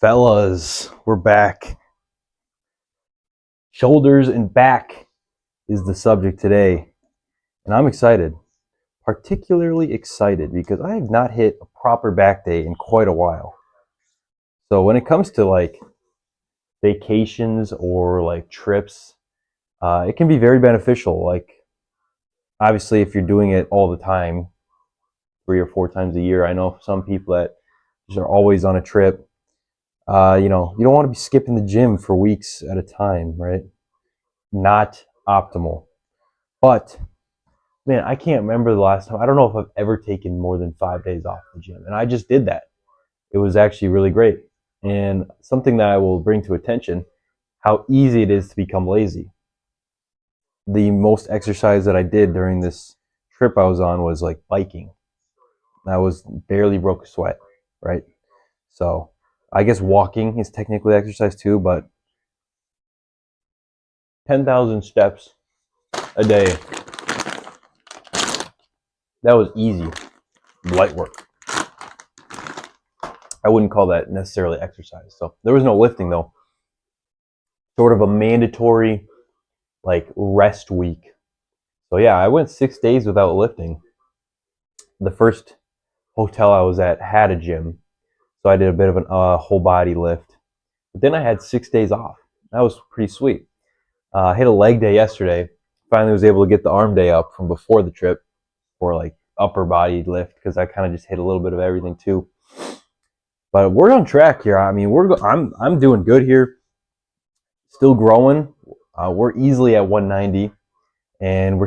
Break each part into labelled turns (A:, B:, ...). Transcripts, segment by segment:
A: Fellas, we're back. Shoulders and back is the subject today. And I'm excited, particularly excited because I have not hit a proper back day in quite a while. So when it comes to like vacations or like trips, it can be very beneficial. Like, obviously, if you're doing it all the time, 3 or 4 times a year, I know some people that just are always on a trip. You don't want to be skipping the gym for weeks at a time, right? Not optimal. But man, I can't remember the last time. I don't know if I've ever taken more than 5 days off the gym, and I just did that. It was actually really great, and something that I will bring to attention: how easy it is to become lazy. The most exercise that I did during this trip I was on was like biking. I was barely broke a sweat, right? So I guess walking is technically exercise too, but 10,000 steps a day, that was easy, light work. I wouldn't call that necessarily exercise. So there was no lifting though. Sort of a mandatory like rest week. So yeah, I went 6 days without lifting. The first hotel I was at had a gym, so I did a bit of a whole body lift. But then I had 6 days off. That was pretty sweet. I hit a leg day yesterday. Finally was able to get the arm day up from before the trip for like upper body lift because I kind of just hit a little bit of everything too. But we're on track here. I mean, I'm doing good here. Still growing. We're easily at 190, and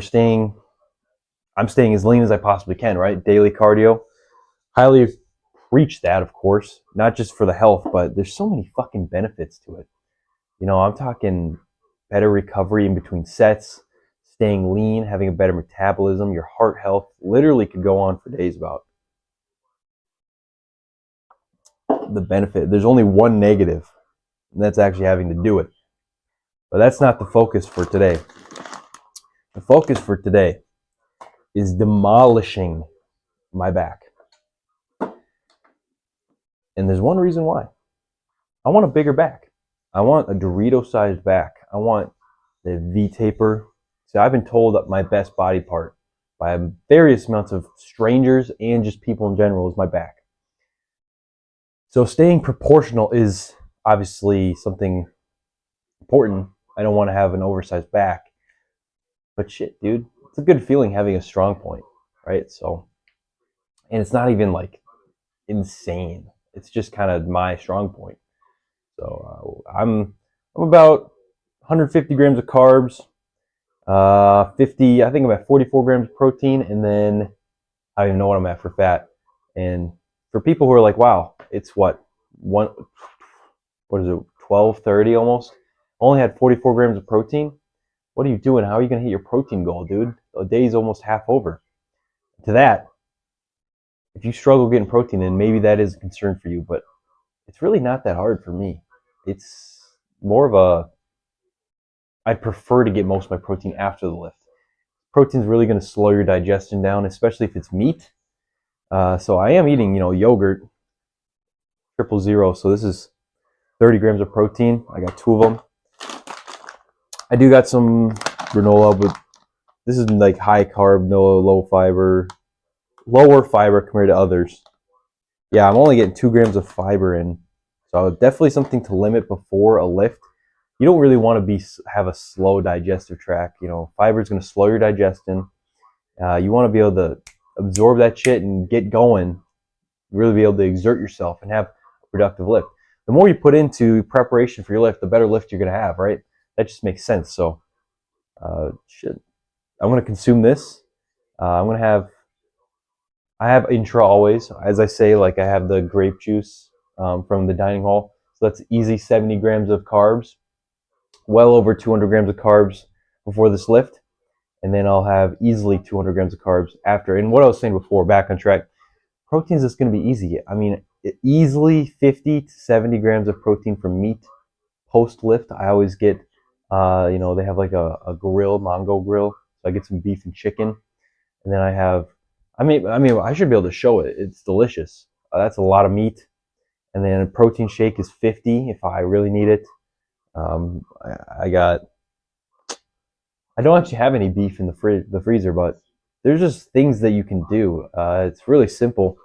A: I'm staying as lean as I possibly can. Right, daily cardio. Highly preach that, of course, not just for the health, but there's so many fucking benefits to it. I'm talking better recovery in between sets, staying lean, having a better metabolism, your heart health. Literally could go on for days about the benefit. There's only one negative, and that's actually having to do it. But that's not the focus for today. The focus for today is demolishing my back. And there's one reason why. I want a bigger back. I want a Dorito-sized back. I want the V-taper. See, I've been told that my best body part by various amounts of strangers and just people in general is my back. So staying proportional is obviously something important. I don't want to have an oversized back. But shit, dude, it's a good feeling having a strong point, right? So, and it's not even like insane. It's just kind of my strong point. So I'm about 150 grams of carbs, 50. I think I'm at 44 grams of protein, and then I don't even know what I'm at for fat. And for people who are like, wow, it's what is it, 12:30 almost? Only had 44 grams of protein. What are you doing? How are you gonna hit your protein goal, dude? The day's almost half over. To that, if you struggle getting protein, then maybe that is a concern for you, but it's really not that hard for me. It's more of I'd prefer to get most of my protein after the lift. Protein's really going to slow your digestion down, especially if it's meat. So I am eating, yogurt, 000. So this is 30 grams of protein. I got two of them. I do got some granola, but this is like high carb, no lower fiber compared to others. Yeah, I'm only getting 2 grams of fiber in. So definitely something to limit before a lift. You don't really want to have a slow digestive tract. Fiber is going to slow your digestion. You want to be able to absorb that shit and get going, really be able to exert yourself and have a productive lift. The more you put into preparation for your lift, the better lift you're going to have, right? That just makes sense. So, shit. I'm going to consume this. I have intra always. As I say, like I have the grape juice from the dining hall. So that's easy 70 grams of carbs, well over 200 grams of carbs before this lift. And then I'll have easily 200 grams of carbs after. And what I was saying before, back on track, protein is just going to be easy. I mean, easily 50 to 70 grams of protein from meat post lift. I always get, they have like a grill, Mongo grill. So I get some beef and chicken. And then I should be able to show it. It's delicious. That's a lot of meat. and then a protein shake is 50 if I really need it. I got. I don't actually have any beef in the freezer, but there's just things that you can do. It's really simple.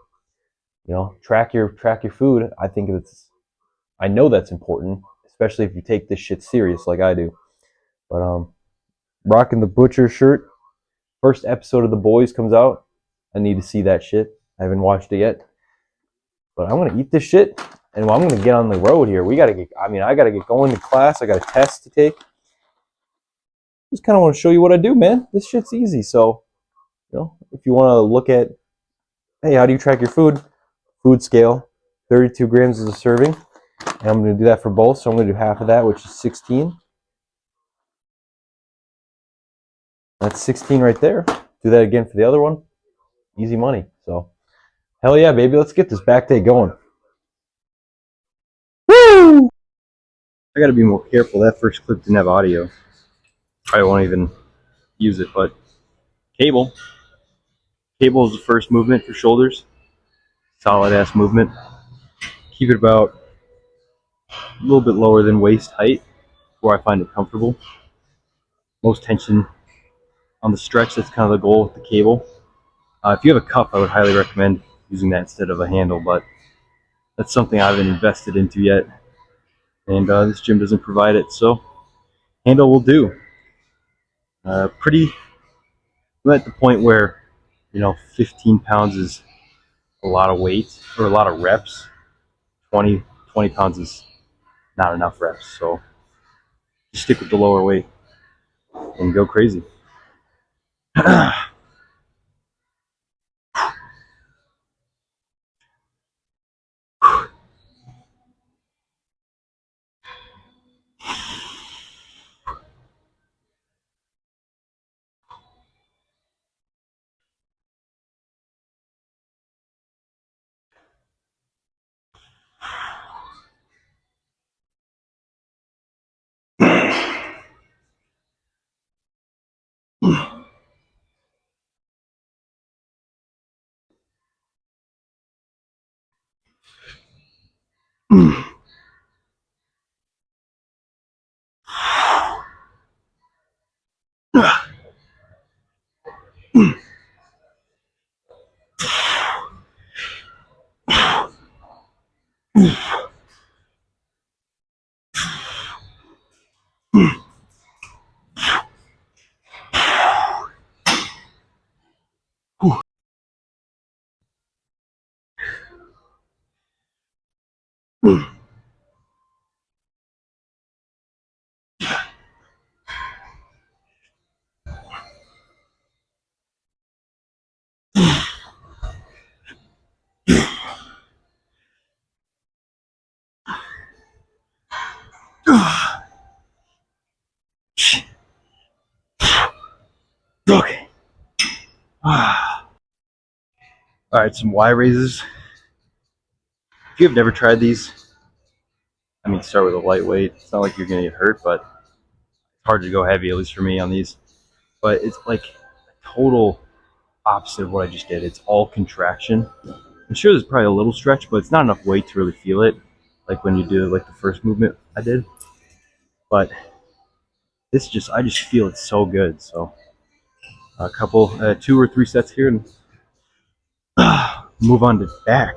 A: You know, track your food. I know that's important, especially if you take this shit serious like I do. But rocking the butcher shirt. First episode of The Boys comes out. I need to see that shit. I haven't watched it yet. But I'm gonna eat this shit, and I'm gonna get on the road here. I gotta get going to class. I got a test to take. Just kind of want to show you what I do, man. This shit's easy. So, if you want to look at, hey, how do you track your food? Food scale, 32 grams is a serving. And I'm going to do that for both. So I'm going to do half of that, which is 16. That's 16 right there. Do that again for the other one. Easy money. So, hell yeah, baby. Let's get this back day going. Woo! I got to be more careful. That first clip didn't have audio. I won't even use it, but cable. Cable is the first movement for shoulders. Solid ass movement. Keep it about a little bit lower than waist height where I find it comfortable. Most tension on the stretch, that's kind of the goal with the cable. If you have a cup, I would highly recommend using that instead of a handle, but that's something I haven't invested into yet, and this gym doesn't provide it, so handle will do. I'm at the point where, 15 pounds is a lot of weight, or a lot of reps. 20 pounds is not enough reps, so just stick with the lower weight and go crazy. Okay. All right, some Y raises. If you have never tried these, start with a lightweight. It's not like you're gonna get hurt, but it's hard to go heavy, at least for me, on these. But it's like a total opposite of what I just did. It's all contraction. I'm sure there's probably a little stretch, but it's not enough weight to really feel it, like when you do like the first movement I did. But I just feel it so good. So a couple, 2 or 3 sets here, and move on to back.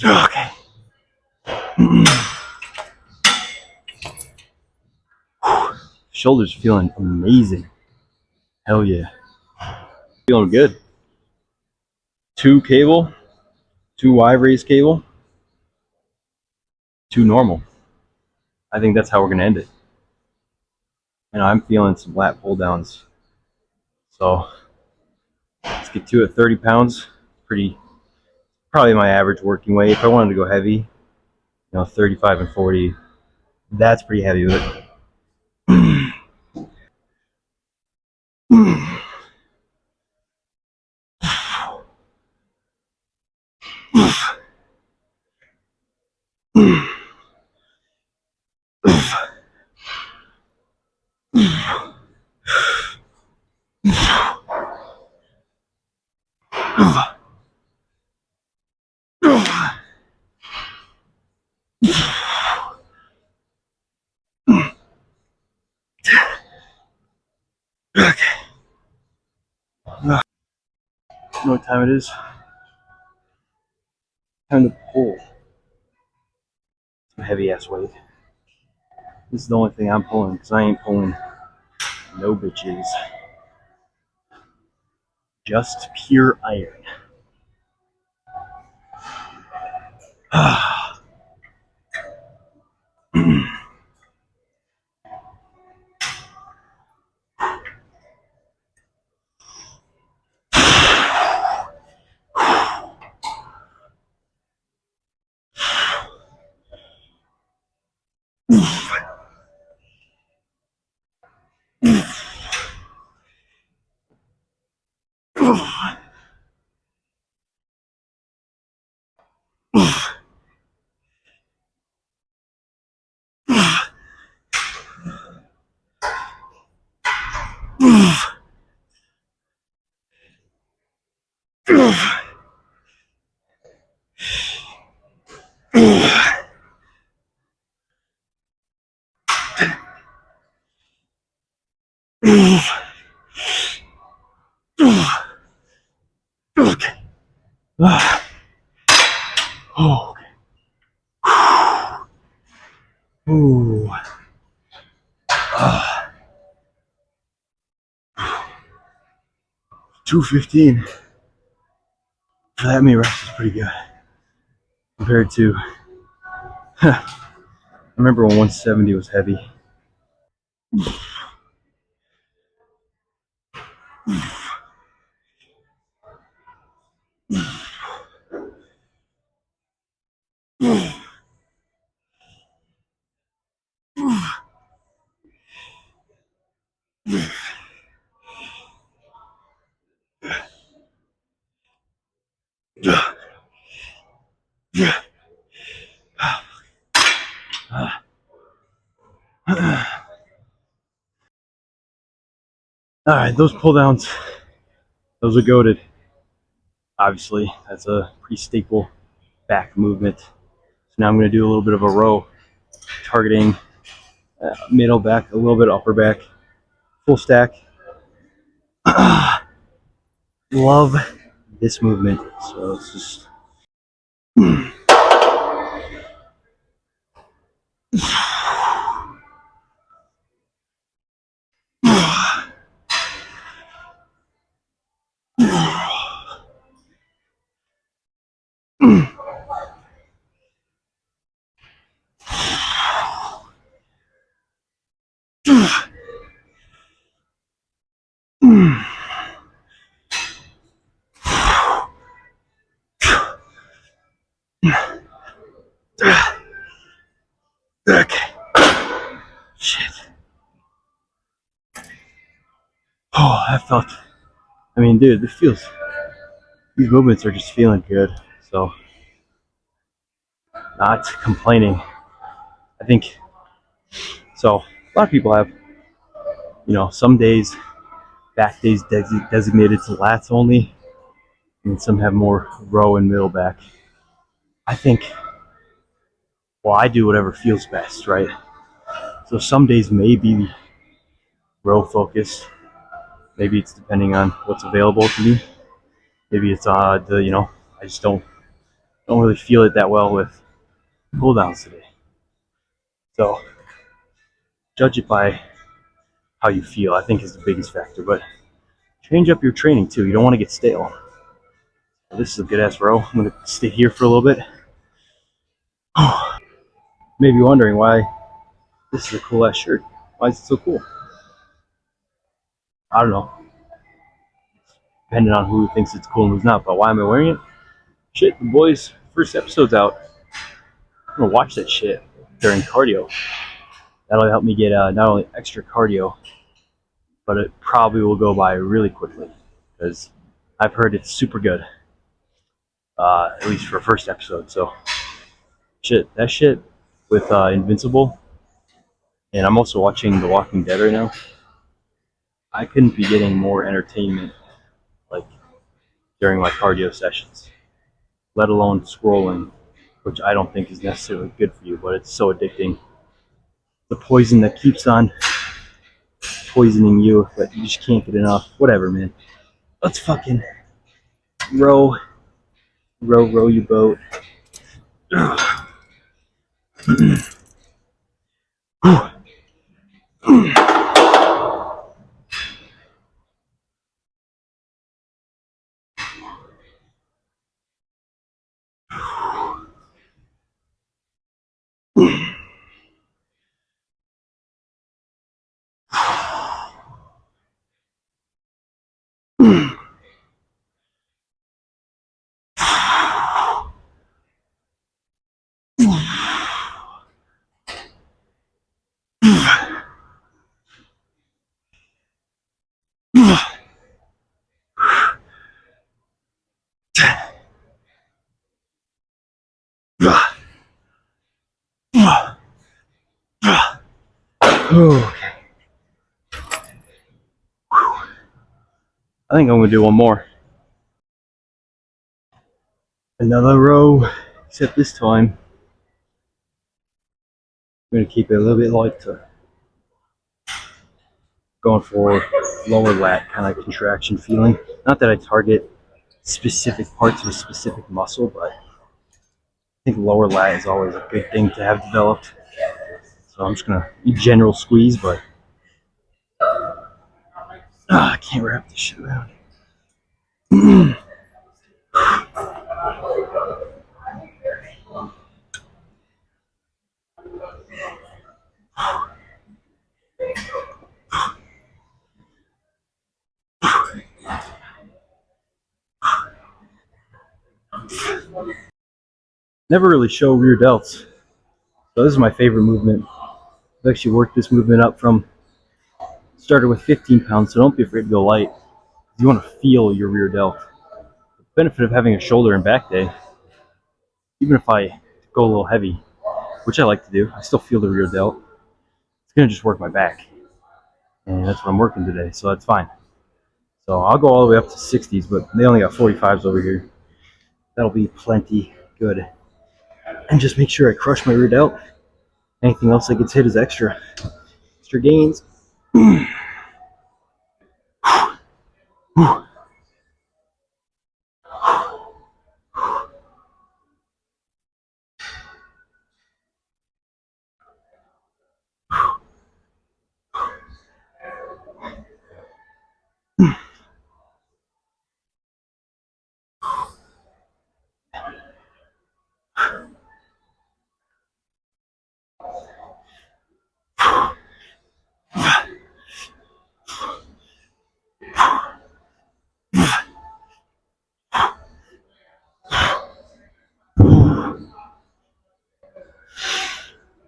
A: Okay. Shoulders feeling amazing. Hell yeah. Feeling good. 2 cable, 2 wide raise cable, 2 normal. I think that's how we're going to end it. And I'm feeling some lat pull downs. So let's get to it. 30 pounds. Probably my average working weight. If I wanted to go heavy, 35 and 40, that's pretty heavy with it. Okay. You know what time it is? Time to pull some heavy ass weight. This is the only thing I'm pulling because I ain't pulling no bitches. Just pure iron. Okay. Oh. Ooh. 215 for that many reps is pretty good compared to. I remember when 170 was heavy. All right, those pull downs, those are goated. Obviously, that's a pretty staple back movement. So now I'm going to do a little bit of a row, targeting middle back, a little bit upper back, full stack. Love this movement. So it's just. Okay. Shit. Oh, that felt. I mean, dude, this feels. These movements are just feeling good. So, not complaining. I think. So, a lot of people have, some days, back days designated to lats only, and some have more row and middle back. I think. Well, I do whatever feels best, right? So some days may be row focused. Maybe it's depending on what's available to me. Maybe it's I just don't really feel it that well with pull downs today. So judge it by how you feel, I think, is the biggest factor. But change up your training too. You don't want to get stale. This is a good ass row. I'm gonna stay here for a little bit. Maybe wondering why this is a cool ass shirt. Why is it so cool? I don't know. Depending on who thinks it's cool and who's not. But why am I wearing it? Shit, the boys' first episode's out. I'm gonna watch that shit during cardio. That'll help me get not only extra cardio, but it probably will go by really quickly because I've heard it's super good. At least for first episode. So that shit with Invincible, and I'm also watching The Walking Dead right now. I couldn't be getting more entertainment like during my cardio sessions, let alone scrolling, which I don't think is necessarily good for you, but it's so addicting. The poison that keeps on poisoning you, but you just can't get enough. Whatever, man. Let's fucking row your boat. Okay. I think I'm gonna do one more. Another row, except this time I'm gonna keep it a little bit lighter. Going for lower lat kind of contraction feeling. Not that I target specific parts of a specific muscle, but I think lower lat is always a good thing to have developed. So I'm just gonna general squeeze, but I can't wrap this shit around. Never really show rear delts, so this is my favorite movement. I've actually worked this movement up from started with 15 pounds, so don't be afraid to go light. You want to feel your rear delt. The benefit of having a shoulder and back day, even if I go a little heavy, which I like to do, I still feel the rear delt. It's gonna just work my back, and that's what I'm working today, so that's fine. So I'll go all the way up to 60s, but they only got 45s over here. That'll be plenty good. And just make sure I crush my rear delt. Anything else that gets hit is extra gains.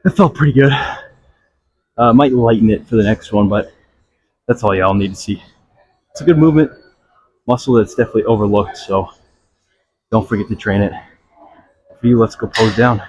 A: That felt pretty good. Might lighten it for the next one, but that's all y'all need to see. It's a good movement, muscle that's definitely overlooked, so don't forget to train it. For you, let's go pose down.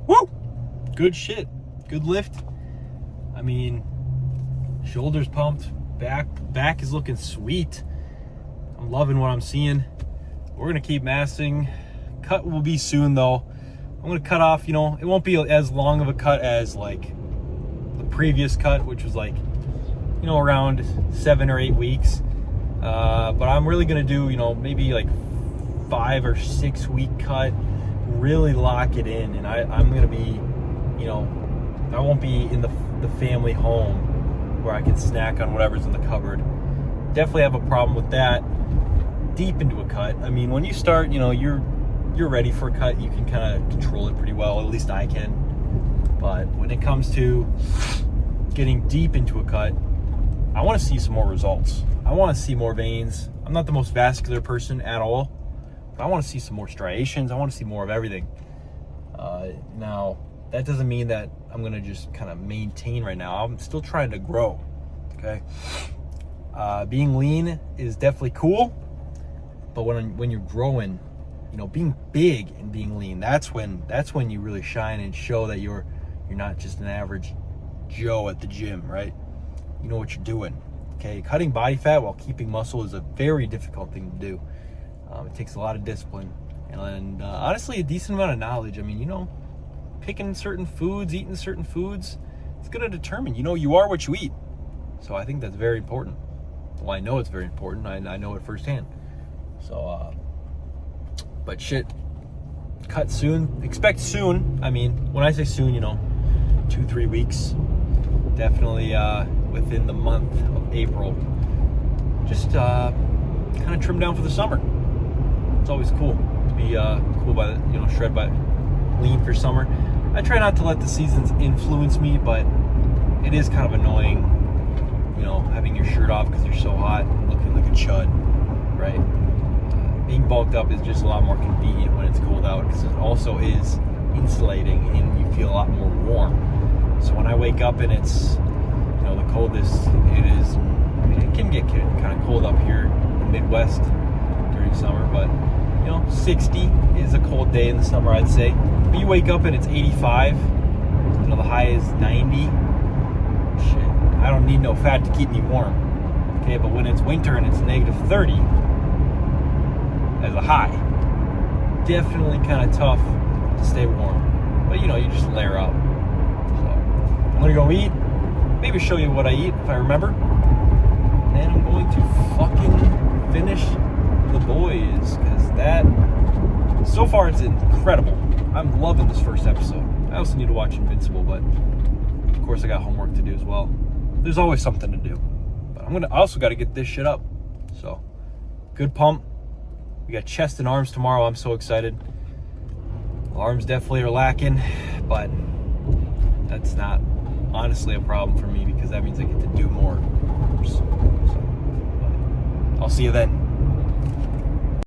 B: Woo! Good shit. Good lift. I mean, shoulders pumped. Back is looking sweet. I'm loving what I'm seeing. We're gonna keep massing. Cut will be soon though. I'm gonna cut off, it won't be as long of a cut as like the previous cut, which was like, around 7 or 8 weeks. But I'm really gonna do, maybe like 5 or 6 week cut, really lock it in. And I'm gonna be, I won't be in the family home where I can snack on whatever's in the cupboard. Definitely have a problem with that. Deep into a cut. I mean, when you start, you're ready for a cut, you can kind of control it pretty well, at least I can. But when it comes to getting deep into a cut, I want to see some more results. I want to see more veins. I'm not the most vascular person at all, but I want to see some more striations. I want to see more of everything. Now, that doesn't mean that I'm going to just kind of maintain right now. I'm still trying to grow, okay? Being lean is definitely cool, but when you're growing, being big and being lean, that's when you really shine and show that you're not just an average Joe at the gym, right? You know what you're doing, okay? Cutting body fat while keeping muscle is a very difficult thing to do. It takes a lot of discipline and honestly a decent amount of knowledge. I mean, picking certain foods, eating certain foods, it's going to determine, you are what you eat. So I think that's very important. Well, I know it's very important. I know it firsthand. So, but shit, cut soon. Expect soon. I mean, when I say soon, 2-3 weeks. Definitely within the month of April. Just kind of trim down for the summer. It's always cool to be cool by shred by lean for summer. I try not to let the seasons influence me, but it is kind of annoying, having your shirt off because you're so hot and looking like a chud, right? Being bulked up is just a lot more convenient when it's cold out because it also is insulating and you feel a lot more warm. So when I wake up and it's, the coldest it is, I mean, it can get kind of cold up here in the Midwest during summer, but 60 is a cold day in the summer, I'd say. But you wake up and it's 85, the high is 90. Shit, I don't need no fat to keep me warm. Okay, but when it's winter and it's negative 30 as a high, definitely kind of tough to stay warm. But you just layer up. So I'm gonna go eat, maybe show you what I eat if I remember. And I'm going to fucking finish the boys, because that, so far it's incredible. I'm loving this first episode. I also need to watch Invincible, but of course I got homework to do as well. There's always something to do, but I also got to get this shit up. So good pump. We got chest and arms tomorrow. I'm so excited. Arms definitely are lacking, but that's not honestly a problem for me because that means I get to do more. So I'll see you then.